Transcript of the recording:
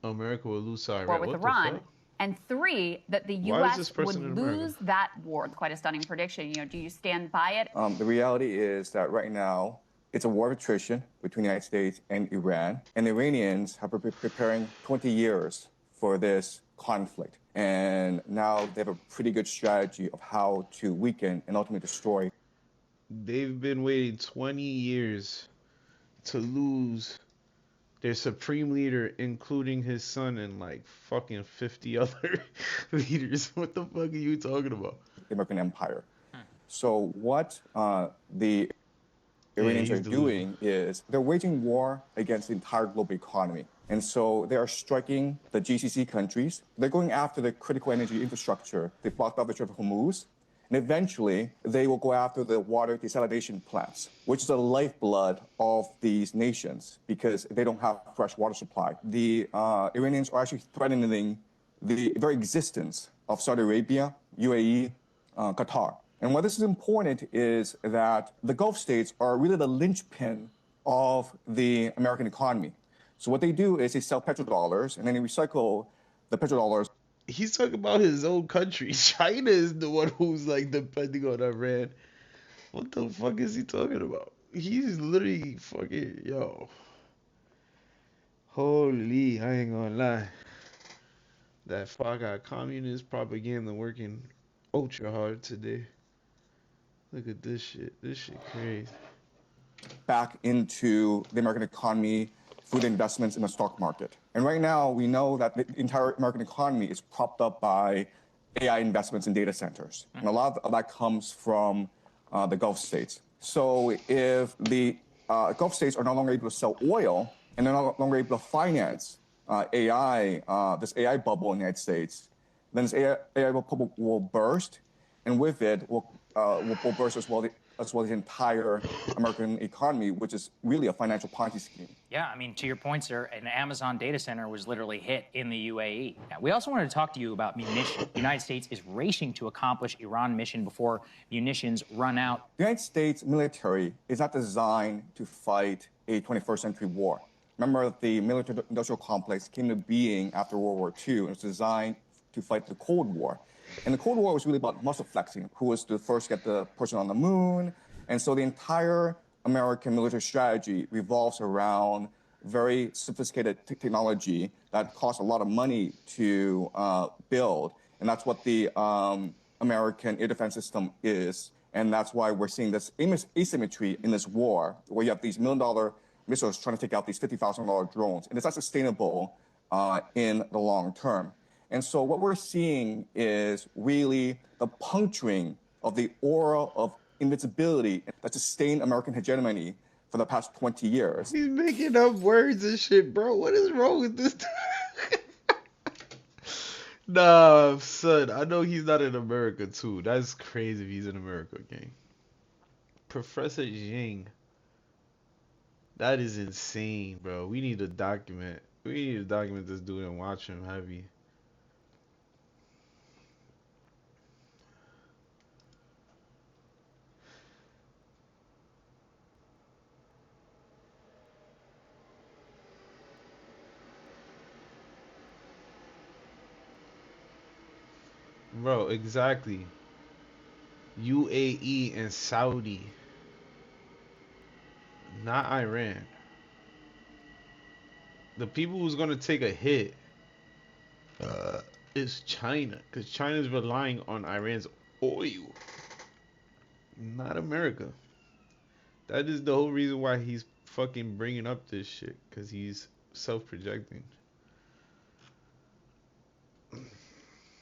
America will lose to war Iran. with What the Iran, fuck? and three, that the Why is U.S. this person in would America? lose that war. Quite a stunning prediction. Do you stand by it? The reality is that right now it's a war of attrition between the United States and Iran, and the Iranians have been preparing 20 years for this conflict, and now they have a pretty good strategy of how to weaken and ultimately destroy. They've been waiting 20 years to lose their supreme leader, including his son and like fucking 50 other leaders. What the fuck are you talking about? The American empire. So what the Yeah, Iranians he's are delusional. doing is they're waging war against the entire global economy. And so they are striking the GCC countries. They're going after the critical energy infrastructure. They blocked off the Strait of Hormuz. And eventually, they will go after the water desalination plants, which is the lifeblood of these nations because they don't have fresh water supply. The Iranians are actually threatening the very existence of Saudi Arabia, UAE, Qatar. And why this is important is that the Gulf states are really the linchpin of the American economy. So what they do is they sell petrodollars and then they recycle the petrodollars. He's talking about his own country. China is the one who's like depending on Iran. What the fuck is he talking about? He's literally fucking yo. Holy, I ain't gonna lie. That fuck got communist propaganda working ultra hard today. Look at this shit. This shit crazy. Back into the American economy through the investments in the stock market. And right now, we know that the entire American economy is propped up by AI investments in data centers. And a lot of that comes from the Gulf states. So if the Gulf states are no longer able to sell oil and they're no longer able to finance this AI bubble in the United States, then this AI bubble will burst, and with it will burst as well as the entire American economy, which is really a financial Ponzi scheme. Yeah, I mean, to your point, sir, an Amazon data center was literally hit in the UAE. Now, we also wanted to talk to you about munitions. The United States is racing to accomplish Iran mission before munitions run out. The United States military is not designed to fight a 21st century war. Remember, the military-industrial complex came to being after World War II, and it was designed to fight the Cold War. And the Cold War was really about muscle flexing, who was to first get the person on the moon. And so the entire American military strategy revolves around very sophisticated technology that costs a lot of money to build. And that's what the American air defense system is. And that's why we're seeing this asymmetry in this war, where you have these $1 million missiles trying to take out these $50,000 drones. And it's not sustainable in the long term. And so what we're seeing is really the puncturing of the aura of invincibility that sustained American hegemony for the past 20 years. He's making up words and shit, bro. What is wrong with this? Nah, son. I know he's not in America too. That's crazy if he's in America, gang. Professor Jing. That is insane, bro. We need to document. We need to document this dude and watch him heavy. Bro, exactly. UAE and Saudi, not Iran. The people who's gonna take a hit is China, because China's relying on Iran's oil, not America. That is the whole reason why he's fucking bringing up this shit, because he's self-projecting.